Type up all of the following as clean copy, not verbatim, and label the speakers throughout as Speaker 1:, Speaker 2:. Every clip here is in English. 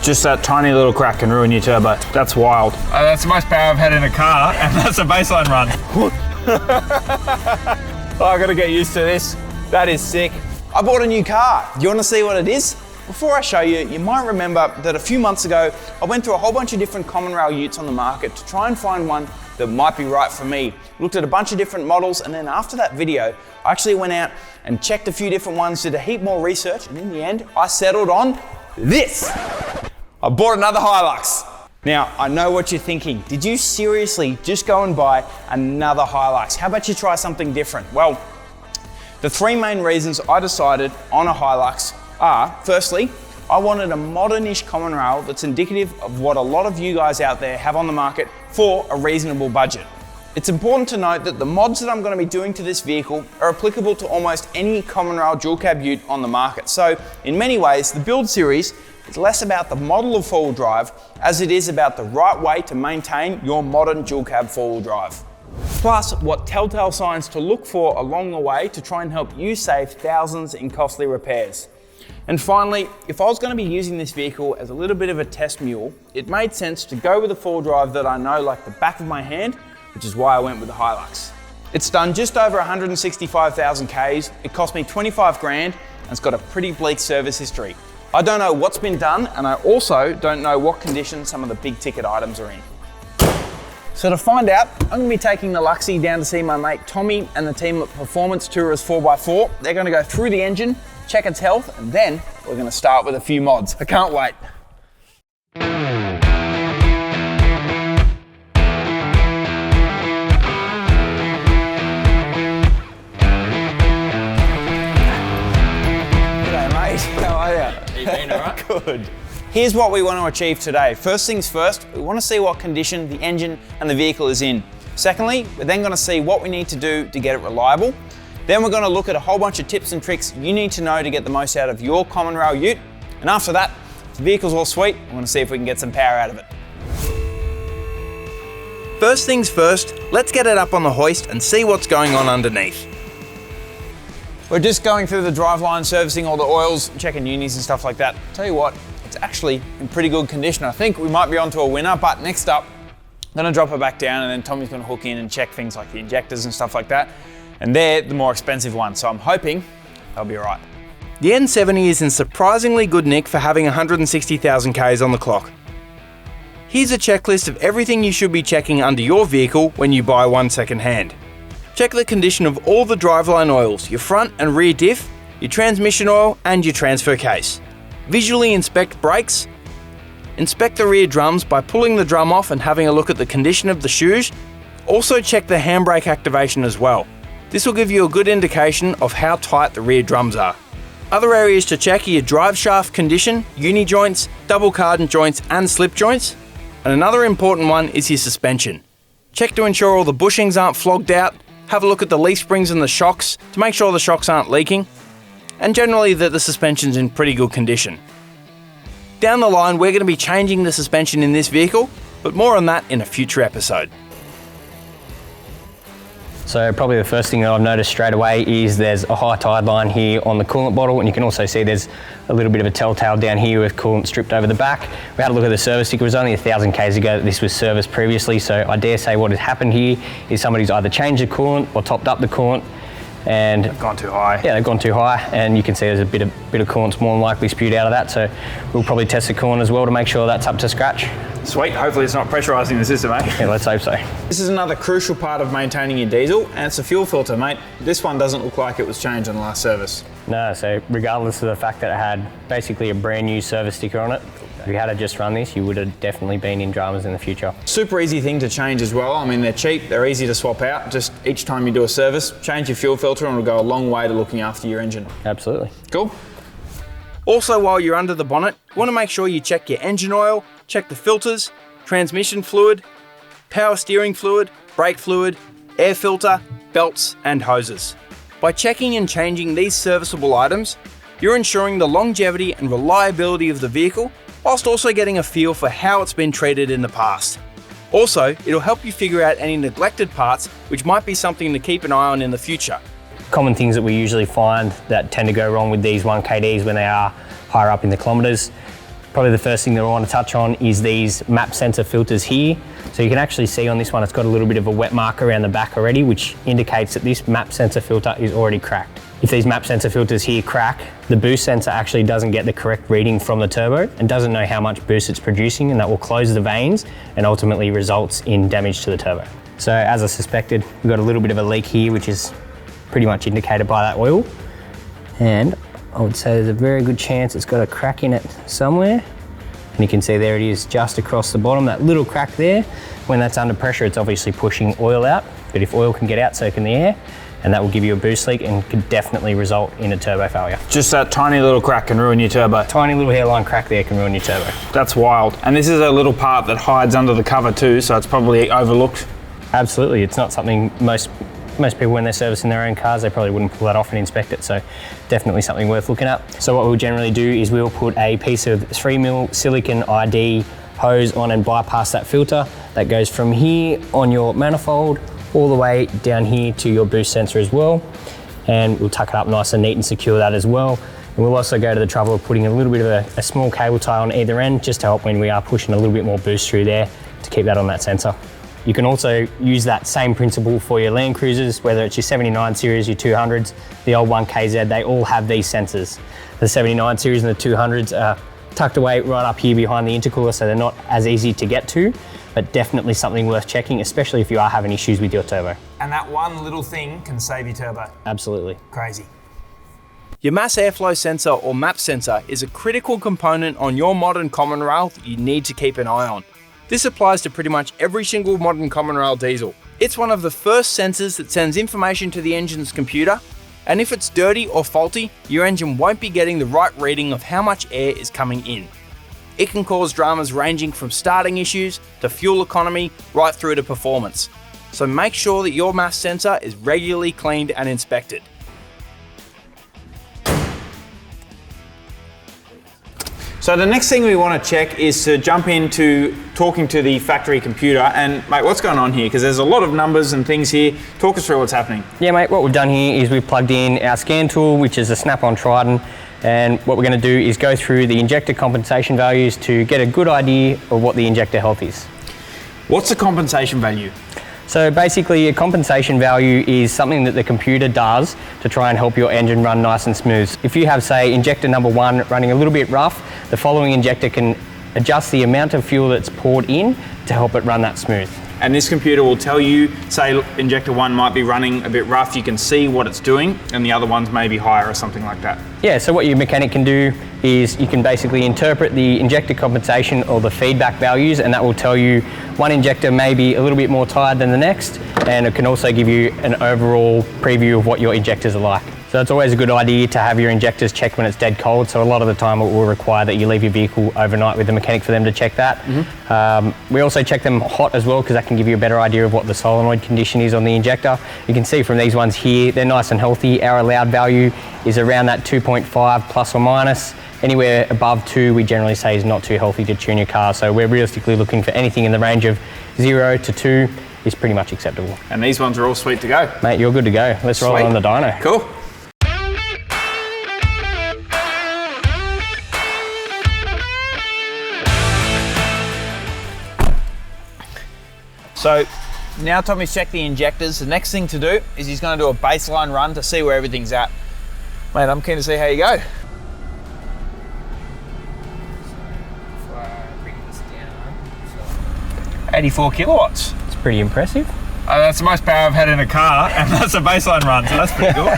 Speaker 1: Just that tiny little crack can ruin your turbo. That's wild. That's the most power I've had in a car, and that's a baseline run. Oh, I gotta get used to this. That is sick.
Speaker 2: I bought a new car. Do you want to see what it is? Before I show you, you might remember that a few months ago, I went through a whole bunch of different common rail utes on the market to try and find one that might be right for me. Looked at a bunch of different models, and then after that video, I actually went out and checked a few different ones, did a heap more research, and in the end, I settled on this. I bought another Hilux. Now, I know what you're thinking. Did you seriously just go and buy another Hilux? How about you try something different? Well, the three main reasons I decided on a Hilux are, firstly, I wanted a modern-ish common rail that's indicative of what a lot of you guys out there have on the market for a reasonable budget. It's important to note that the mods that I'm going to be doing to this vehicle are applicable to almost any common rail dual cab ute on the market. So in many ways, the build series is less about the model of four-wheel drive as it is about the right way to maintain your modern dual cab four-wheel drive. Plus, what telltale signs to look for along the way to try and help you save thousands in costly repairs. And finally, if I was going to be using this vehicle as a little bit of a test mule, it made sense to go with a four-wheel drive that I know like the back of my hand, which is why I went with the Hilux. It's done just over 165,000 Ks, it cost me 25 grand, and it's got a pretty bleak service history. I don't know what's been done, and I also don't know what condition some of the big ticket items are in. So to find out, I'm going to be taking the Luxy down to see my mate Tommy and the team at Performance Tourers 4x4. They're going to go through the engine, check its health, and then we're going to start with a few mods. I can't wait. G'day mate, how are you?
Speaker 3: How you been, alright?
Speaker 2: Good. Here's what we want to achieve today. First things first, we want to see what condition the engine and the vehicle is in. Secondly, we're then going to see what we need to do to get it reliable. Then we're going to look at a whole bunch of tips and tricks you need to know to get the most out of your common rail ute. And after that, if the vehicle's all sweet, we want to see if we can get some power out of it. First things first, let's get it up on the hoist and see what's going on underneath. We're just going through the driveline, servicing all the oils, checking unis and stuff like that. Tell you what, it's actually in pretty good condition. I think we might be onto a winner, but next up, I'm going to drop it back down and then Tommy's going to hook in and check things like the injectors and stuff like that. And they're the more expensive ones, so I'm hoping they'll be all right. The N70 is in surprisingly good nick for having 160,000 Ks on the clock. Here's a checklist of everything you should be checking under your vehicle when you buy one second hand. Check the condition of all the driveline oils, your front and rear diff, your transmission oil and your transfer case. Visually inspect brakes. Inspect the rear drums by pulling the drum off and having a look at the condition of the shoes. Also check the handbrake activation as well. This will give you a good indication of how tight the rear drums are. Other areas to check are your drive shaft condition, uni joints, double cardan joints and slip joints. And another important one is your suspension. Check to ensure all the bushings aren't flogged out, have a look at the leaf springs and the shocks to make sure the shocks aren't leaking, and generally that the suspension's in pretty good condition. Down the line, we're going to be changing the suspension in this vehicle, but more on that in a future episode.
Speaker 3: So probably the first thing that I've noticed straight away is there's a high tide line here on the coolant bottle, and you can also see there's a little bit of a telltale down here with coolant stripped over the back. We had a look at the service sticker. It was only 1,000 Ks ago that this was serviced previously, so I dare say what has happened here is somebody's either changed the coolant or topped up the coolant and
Speaker 1: They've gone too high.
Speaker 3: Yeah, they've gone too high, and you can see there's a bit of coolant's more than likely spewed out of that, so we'll probably test the coolant as well to make sure that's up to scratch.
Speaker 1: Sweet, hopefully it's not pressurising the system, eh?
Speaker 3: Yeah, let's hope so.
Speaker 1: This is another crucial part of maintaining your diesel, and it's a fuel filter, mate. This one doesn't look like it was changed on the last service.
Speaker 3: No, so regardless of the fact that it had basically a brand new service sticker on it, if you had to just run this, you would have definitely been in dramas in the future.
Speaker 1: Super easy thing to change as well. I mean, they're cheap, they're easy to swap out. Just each time you do a service, change your fuel filter and it'll go a long way to looking after your engine.
Speaker 3: Absolutely.
Speaker 1: Cool.
Speaker 2: Also, while you're under the bonnet, you want to make sure you check your engine oil, check the filters, transmission fluid, power steering fluid, brake fluid, air filter, belts and hoses. By checking and changing these serviceable items, you're ensuring the longevity and reliability of the vehicle, whilst also getting a feel for how it's been treated in the past. Also, it'll help you figure out any neglected parts, which might be something to keep an eye on in the future.
Speaker 3: Common things that we usually find that tend to go wrong with these 1KDs when they are higher up in the kilometers. Probably the first thing that I want to touch on is these map sensor filters here. So you can actually see on this one, it's got a little bit of a wet mark around the back already, which indicates that this map sensor filter is already cracked. If these map sensor filters here crack, the boost sensor actually doesn't get the correct reading from the turbo and doesn't know how much boost it's producing, and that will close the vanes and ultimately results in damage to the turbo. So as I suspected, we've got a little bit of a leak here, which is pretty much indicated by that oil. And I would say there's a very good chance it's got a crack in it somewhere. And you can see there it is just across the bottom, that little crack there. When that's under pressure, it's obviously pushing oil out, but if oil can get out, so can the air, and that will give you a boost leak and could definitely result in a turbo failure.
Speaker 1: Just that tiny little crack can ruin your turbo.
Speaker 3: Tiny little hairline crack there can ruin your turbo.
Speaker 1: That's wild. And this is a little part that hides under the cover too, so it's probably overlooked.
Speaker 3: Absolutely, it's not something most people, when they're servicing their own cars, they probably wouldn't pull that off and inspect it, so definitely something worth looking at. So what we'll generally do is we'll put a piece of 3mm silicon ID hose on and bypass that filter. That goes from here on your manifold all the way down here to your boost sensor as well. And we'll tuck it up nice and neat and secure that as well. And we'll also go to the trouble of putting a little bit of a small cable tie on either end, just to help when we are pushing a little bit more boost through there to keep that on that sensor. You can also use that same principle for your Land Cruisers, whether it's your 79 series, your 200s, the old 1KZ, they all have these sensors. The 79 series and the 200s are tucked away right up here behind the intercooler, so they're not as easy to get to, but definitely something worth checking, especially if you are having issues with your turbo.
Speaker 1: And that one little thing can save your turbo.
Speaker 3: Absolutely.
Speaker 1: Crazy.
Speaker 2: Your mass airflow sensor or MAP sensor is a critical component on your modern common rail that you need to keep an eye on. This applies to pretty much every single modern common rail diesel. It's one of the first sensors that sends information to the engine's computer, and if it's dirty or faulty, your engine won't be getting the right reading of how much air is coming in. It can cause dramas ranging from starting issues to fuel economy right through to performance. So make sure that your mass sensor is regularly cleaned and inspected.
Speaker 1: So the next thing we want to check is to jump into talking to the factory computer. And mate, what's going on here? Because there's a lot of numbers and things here. Talk us through what's happening.
Speaker 3: Yeah mate, what we've done here is we've plugged in our scan tool, which is a snap-on Trident. And what we're going to do is go through the injector compensation values to get a good idea of what the injector health is.
Speaker 1: What's the compensation value?
Speaker 3: So basically a compensation value is something that the computer does to try and help your engine run nice and smooth. If you have, say, injector number 1 running a little bit rough, the following injector can adjust the amount of fuel that's poured in to help it run that smooth.
Speaker 1: And this computer will tell you, say injector 1 might be running a bit rough, you can see what it's doing, and the other ones may be higher or something like that.
Speaker 3: Yeah, so what your mechanic can do is you can basically interpret the injector compensation or the feedback values, and that will tell you one injector may be a little bit more tired than the next, and it can also give you an overall preview of what your injectors are like. So it's always a good idea to have your injectors checked when it's dead cold. So a lot of the time it will require that you leave your vehicle overnight with the mechanic for them to check that. We also check them hot as well, because that can give you a better idea of what the solenoid condition is on the injector. You can see from these ones here, they're nice and healthy. Our allowed value is around that 2.5 plus or minus. Anywhere above 2 we generally say is not too healthy to tune your car. So we're realistically looking for anything in the range of 0 to 2 is pretty much acceptable.
Speaker 1: And these ones are all sweet to go.
Speaker 3: Mate, you're good to go. Let's roll on the dyno.
Speaker 1: Cool. So now Tommy's checked the injectors. The next thing to do is he's going to do a baseline run to see where everything's at. Mate, I'm keen to see how you go.
Speaker 4: Before I bring this down,
Speaker 1: 84 kilowatts.
Speaker 3: It's pretty impressive.
Speaker 1: That's the most power I've had in a car, and that's a baseline run, so that's pretty cool.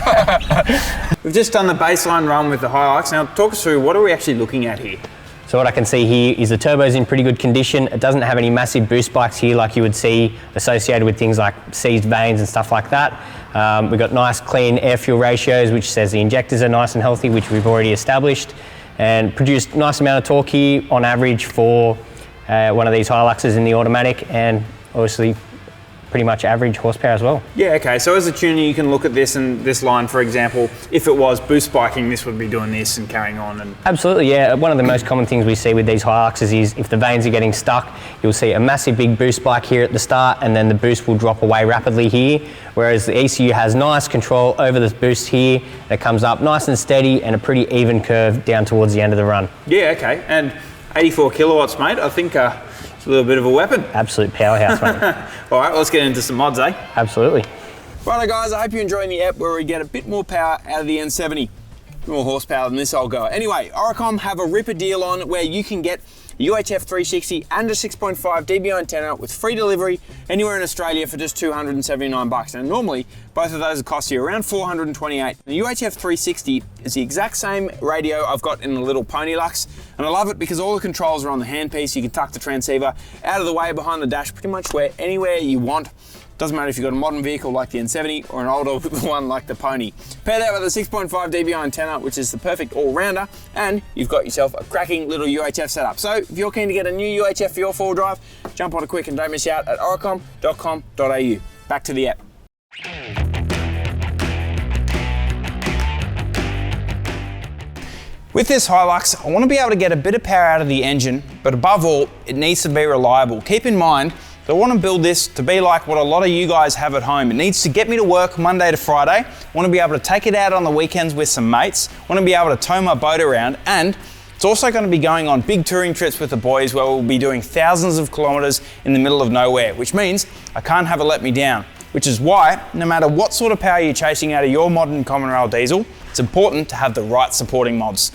Speaker 1: We've just done the baseline run with the Hilux. Now talk us through, what are we actually looking at here?
Speaker 3: So what I can see here is the turbo's in pretty good condition. It doesn't have any massive boost spikes here like you would see associated with things like seized vanes and stuff like that. We've got nice clean air-fuel ratios, which says the injectors are nice and healthy, which we've already established, and produced nice amount of torque here on average for one of these Hiluxes in the automatic, and obviously pretty much average horsepower as well.
Speaker 1: Yeah, okay, so as a tuner you can look at this and this line, for example, if it was boost spiking, this would be doing this and carrying on. And
Speaker 3: Absolutely, yeah. One of the most common things we see with these Hiluxes is if the vanes are getting stuck, you'll see a massive big boost spike here at the start, and then the boost will drop away rapidly here, whereas the ECU has nice control over the boost here. It comes up nice and steady and a pretty even curve down towards the end of the run.
Speaker 1: yeah, okay, and 84 kilowatts, mate, I think it's a little bit of a weapon.
Speaker 3: Absolute powerhouse, mate.
Speaker 1: All right, let's get into some mods, eh?
Speaker 3: Absolutely.
Speaker 2: Righto guys, I hope you're enjoying the app where we get a bit more power out of the N70. A bit more horsepower than this old guy. Anyway, Oricom have a ripper deal on where you can get a UHF 360 and a 6.5 dBi antenna with free delivery anywhere in Australia for just $279. And normally, both of those will cost you around $428. The UHF 360 is the exact same radio I've got in the little Hilux, and I love it because all the controls are on the handpiece. You can tuck the transceiver out of the way behind the dash pretty much anywhere you want. Doesn't matter if you've got a modern vehicle like the N70 or an older one like the Pony. Pair that with a 6.5 dBi antenna, which is the perfect all-rounder, and you've got yourself a cracking little UHF setup. So if you're keen to get a new UHF for your four-wheel drive, jump on it quick and don't miss out at oricom.com.au. Back to the app. With this Hilux, I want to be able to get a bit of power out of the engine, but above all, it needs to be reliable. Keep in mind, I want to build this to be like what a lot of you guys have at home. It needs to get me to work Monday to Friday. I want to be able to take it out on the weekends with some mates. I want to be able to tow my boat around, and it's also going to be going on big touring trips with the boys where we'll be doing thousands of kilometers in the middle of nowhere, which means I can't have it let me down. Which is why, no matter what sort of power you're chasing out of your modern common rail diesel, it's important to have the right supporting mods.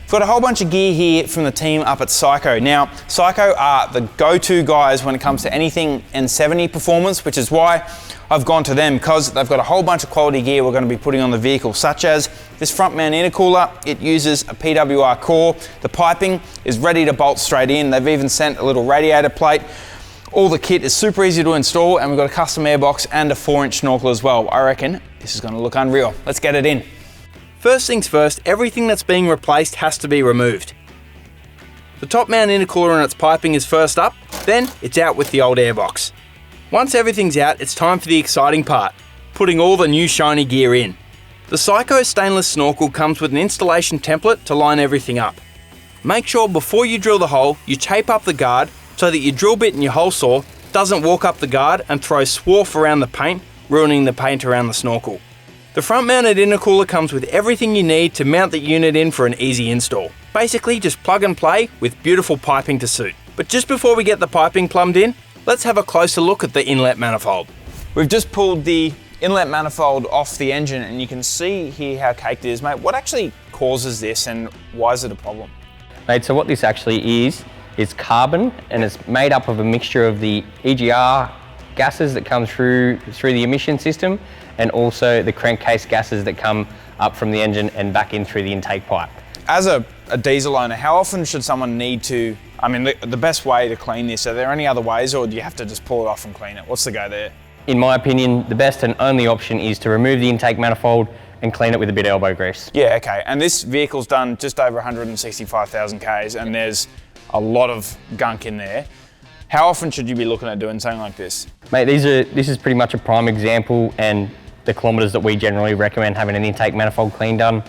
Speaker 2: Got a whole bunch of gear here from the team up at Psycho. Now, Psycho are the go-to guys when it comes to anything N70 performance, which is why I've gone to them, because they've got a whole bunch of quality gear we're going to be putting on the vehicle, such as this front mount intercooler. It uses a PWR core. The piping is ready to bolt straight in. They've even sent a little radiator plate. All the kit is super easy to install, and we've got a custom airbox and a 4-inch snorkel as well. I reckon this is going to look unreal. Let's get it in. First things first, everything that's being replaced has to be removed. The top mount intercooler and its piping is first up, then it's out with the old airbox. Once everything's out, it's time for the exciting part, putting all the new shiny gear in. The Psycho stainless snorkel comes with an installation template to line everything up. Make sure before you drill the hole, you tape up the guard so that your drill bit and your hole saw doesn't walk up the guard and throw swarf around the paint, ruining the paint around the snorkel. The front mounted intercooler comes with everything you need to mount the unit in for an easy install. Basically just plug and play with beautiful piping to suit. But just before we get the piping plumbed in, let's have a closer look at the inlet manifold. We've just pulled the inlet manifold off the engine and you can see here how caked it is. Mate, what actually causes this and why is it a problem?
Speaker 3: Mate, so what this actually is carbon, and it's made up of a mixture of the EGR gases that come through the emission system, and also the crankcase gases that come up from the engine and back in through the intake pipe.
Speaker 2: As a diesel owner, how often should someone need to, the best way to clean this, are there any other ways, or do you have to just pull it off and clean it? What's the go there?
Speaker 3: In my opinion, the best and only option is to remove the intake manifold and clean it with a bit of elbow grease.
Speaker 2: Yeah, okay, and this vehicle's done just over 165,000 Ks and there's a lot of gunk in there. How often should you be looking at doing something like this?
Speaker 3: Mate, this is pretty much a prime example, and the kilometres that we generally recommend having an intake manifold clean done.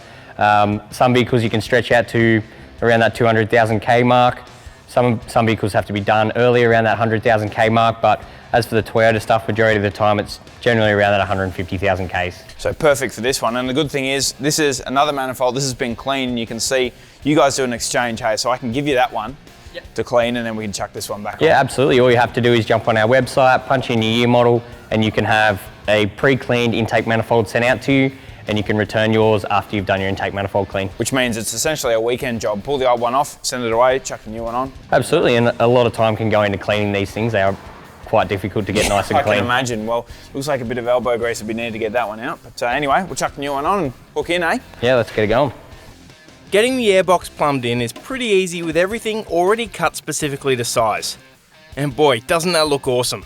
Speaker 3: Some vehicles you can stretch out to around that 200,000 K mark. Some vehicles have to be done early around that 100,000 K mark, but as for the Toyota stuff, majority of the time it's generally around that 150,000 Ks.
Speaker 2: So perfect for this one, and the good thing is this is another manifold. This has been cleaned and you can see you guys do an exchange, hey, so I can give you that one. Yep. To clean, and then we can chuck this one back on.
Speaker 3: Yeah, absolutely. All you have to do is jump on our website, punch in your year model, and you can have a pre-cleaned intake manifold sent out to you, and you can return yours after you've done your intake manifold clean.
Speaker 2: Which means it's essentially a weekend job. Pull the old one off, send it away, chuck the new one on.
Speaker 3: Absolutely, and a lot of time can go into cleaning these things. They are quite difficult to get nice and clean.
Speaker 2: I can imagine. Well, looks like a bit of elbow grease would be needed to get that one out. But anyway, we'll chuck the new one on and hook in, eh?
Speaker 3: Yeah, let's get it going.
Speaker 2: Getting the airbox plumbed in is pretty easy with everything already cut specifically to size. And boy, doesn't that look awesome.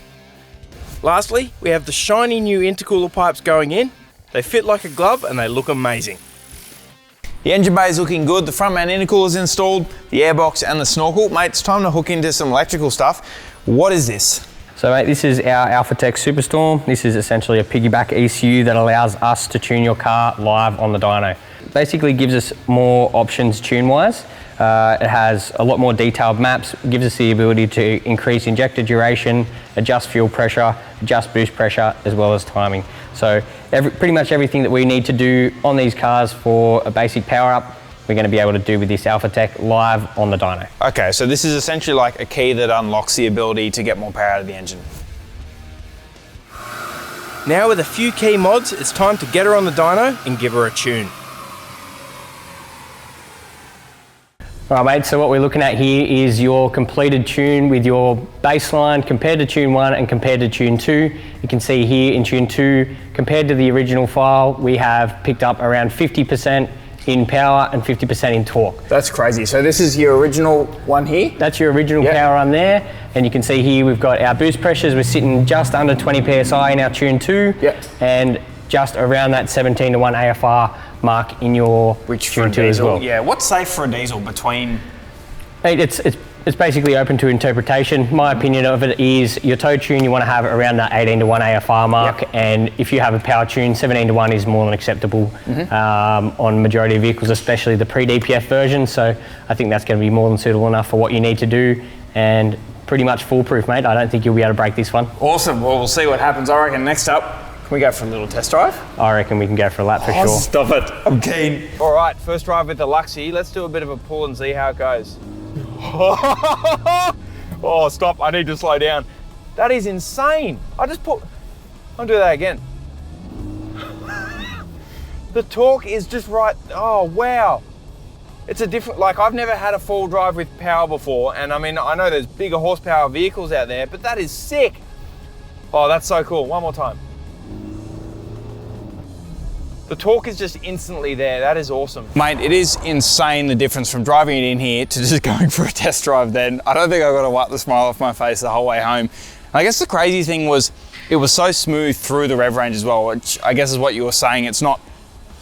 Speaker 2: Lastly, we have the shiny new intercooler pipes going in. They fit like a glove and they look amazing. The engine bay is looking good, the front mount intercooler is installed, the airbox and the snorkel. Mate, it's time to hook into some electrical stuff. What is this?
Speaker 3: So mate, this is our AlphaTech Superstorm. This is essentially a piggyback ECU that allows us to tune your car live on the dyno. Basically gives us more options tune-wise. It has a lot more detailed maps, gives us the ability to increase injector duration, adjust fuel pressure, adjust boost pressure, as well as timing. So pretty much everything that we need to do on these cars for a basic power up, we're going to be able to do with this AlphaTech live on the dyno.
Speaker 2: Okay, so this is essentially like a key that unlocks the ability to get more power out of the engine.
Speaker 5: Now with a few key mods, it's time to get her on the dyno and give her a tune.
Speaker 3: All right mate, so what we're looking at here is your completed tune with your baseline compared to tune 1 and compared to tune 2. You can see here in tune 2, compared to the original file, we have picked up around 50% in power and 50% in torque.
Speaker 1: That's crazy. So this is your original one here?
Speaker 3: That's your original power run there. And you can see here we've got our boost pressures. We're sitting just under 20 PSI in our tune 2. And just around that 17 to 1 AFR mark in your tune 2 as well.
Speaker 2: Yeah, what's safe for a diesel between?
Speaker 3: It's basically open to interpretation. My opinion of it is your tow tune, you want to have around that 18 to 1 AFR mark. And if you have a power tune, 17 to 1 is more than acceptable on majority of vehicles, especially the pre-DPF version. So I think that's going to be more than suitable enough for what you need to do. And pretty much foolproof, mate. I don't think you'll be able to break this one.
Speaker 1: Awesome. Well, we'll see what happens. I reckon next up, can we go for a little test drive?
Speaker 3: I reckon we can go for a lap for sure.
Speaker 1: Stop it. I'm keen.
Speaker 2: All right, first drive with the Luxy. Let's do a bit of a pull and see how it goes. Oh, stop. I need to slow down. That is insane. I'll do that again. The torque is just right. Oh, wow. It's a different, like I've never had a full drive with power before. And I mean, I know there's bigger horsepower vehicles out there, but that is sick. Oh, that's so cool. One more time. The torque is just instantly there. That is awesome. Mate, it is insane the difference from driving it in here to just going for a test drive then. I don't think I got to wipe the smile off my face the whole way home. And I guess the crazy thing was it was so smooth through the rev range as well, which I guess is what you were saying. It's not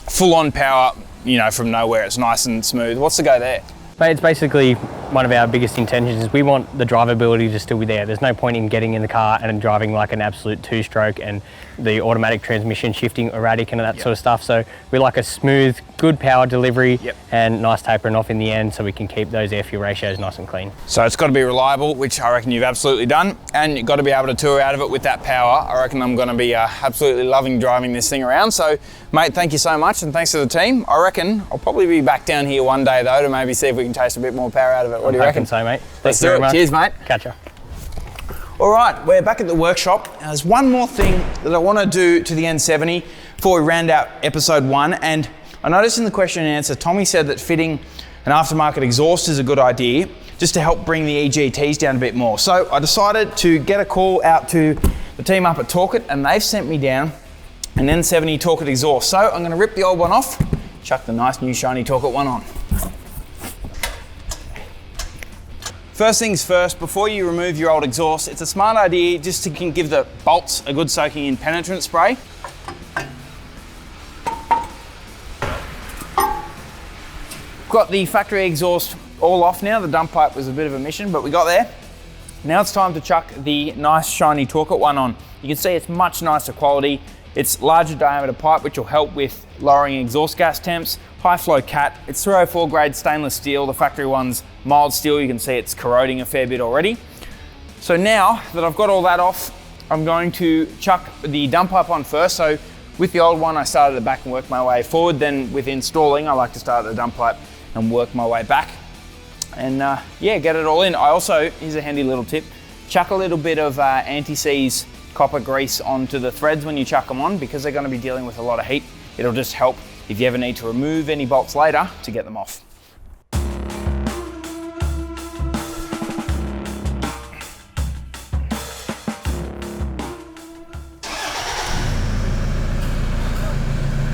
Speaker 2: full on power, you know, from nowhere. It's nice and smooth. What's the go there?
Speaker 3: But it's basically one of our biggest intentions is we want the drivability to still be there. There's no point in getting in the car and driving like an absolute two-stroke and the automatic transmission shifting erratic and that sort of stuff. So we like a smooth, good power delivery and nice tapering off in the end so we can keep those air-fuel ratios nice and clean.
Speaker 2: So it's got to be reliable, which I reckon you've absolutely done, and you've got to be able to tour out of it with that power. I reckon I'm going to be absolutely loving driving this thing around. So, mate, thank you so much, and thanks to the team. I reckon I'll probably be back down here one day, though, to maybe see if we can taste a bit more power out of it. What do you reckon?
Speaker 3: So, mate.
Speaker 2: Let's do it. Cheers, mate.
Speaker 3: Catch ya.
Speaker 2: All right, we're back at the workshop. There's one more thing that I want to do to the N70 before we round out episode 1. And I noticed in the question and answer, Tommy said that fitting an aftermarket exhaust is a good idea just to help bring the EGTs down a bit more. So I decided to get a call out to the team up at Torque It, and they've sent me down an N70 Torque It exhaust. So I'm going to rip the old one off, chuck the nice new shiny Torque It one on. First things first, before you remove your old exhaust, it's a smart idea just to give the bolts a good soaking in penetrant spray. Got the factory exhaust all off now. The dump pipe was a bit of a mission, but we got there. Now it's time to chuck the nice shiny Torque It one on. You can see it's much nicer quality. It's larger diameter pipe, which will help with lowering exhaust gas temps. High flow cat. It's 304 grade stainless steel. The factory one's mild steel. You can see it's corroding a fair bit already. So now that I've got all that off, I'm going to chuck the dump pipe on first. So with the old one, I started at the back and worked my way forward. Then with installing, I like to start at the dump pipe and work my way back. And yeah, get it all in. I also, here's a handy little tip, chuck a little bit of anti-seize copper grease onto the threads when you chuck them on, because they're going to be dealing with a lot of heat. It'll just help if you ever need to remove any bolts later to get them off.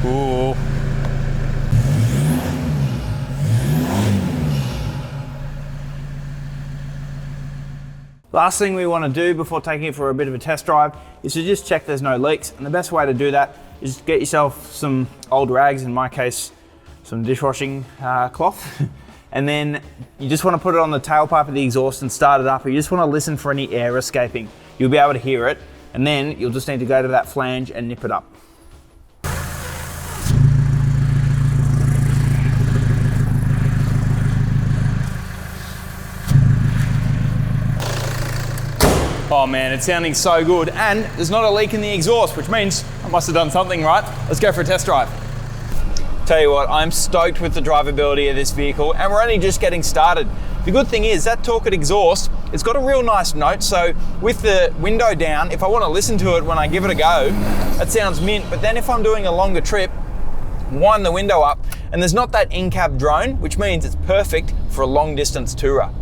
Speaker 1: Ooh. Last thing we want to do before taking it for a bit of a test drive is to just check there's no leaks. And the best way to do that is get yourself some old rags, in my case, some dishwashing cloth,
Speaker 2: and then you just want to put it on the tailpipe of the exhaust and start it up, or you just want to listen for any air escaping. You'll be able to hear it, and then you'll just need to go to that flange and nip it up. Oh man, it's sounding so good, and there's not a leak in the exhaust, which means I must have done something right. Let's go for a test drive. Tell you what, I'm stoked with the drivability of this vehicle, and we're only just getting started. The good thing is that torqued exhaust, it's got a real nice note, so with the window down, if I want to listen to it when I give it a go, that sounds mint. But then if I'm doing a longer trip, wind the window up, and there's not that in-cab drone, which means it's perfect for a long distance tourer.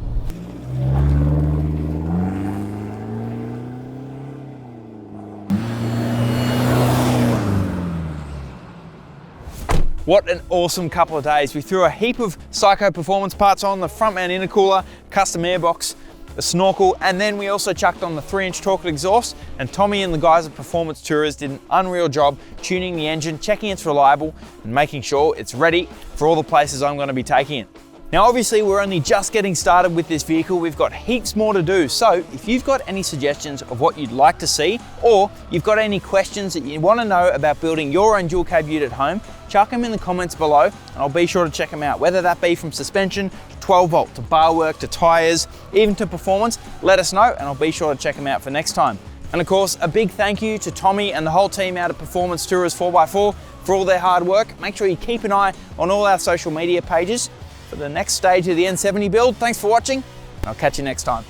Speaker 2: What an awesome couple of days. We threw a heap of psycho performance parts on, the front mount intercooler, custom airbox, the snorkel, and then we also chucked on the 3-inch torqued exhaust, and Tommy and the guys at Performance Tourers did an unreal job tuning the engine, checking it's reliable, and making sure it's ready for all the places I'm going to be taking it. Now obviously we're only just getting started with this vehicle, we've got heaps more to do, so if you've got any suggestions of what you'd like to see, or you've got any questions that you want to know about building your own dual cab ute at home, chuck them in the comments below and I'll be sure to check them out, whether that be from suspension, to 12 volt, to bar work, to tyres, even to performance. Let us know and I'll be sure to check them out for next time. And of course, a big thank you to Tommy and the whole team out at Performance Tourers 4x4 for all their hard work. Make sure you keep an eye on all our social media pages for the next stage of the N70 build. Thanks for watching. I'll catch you next time.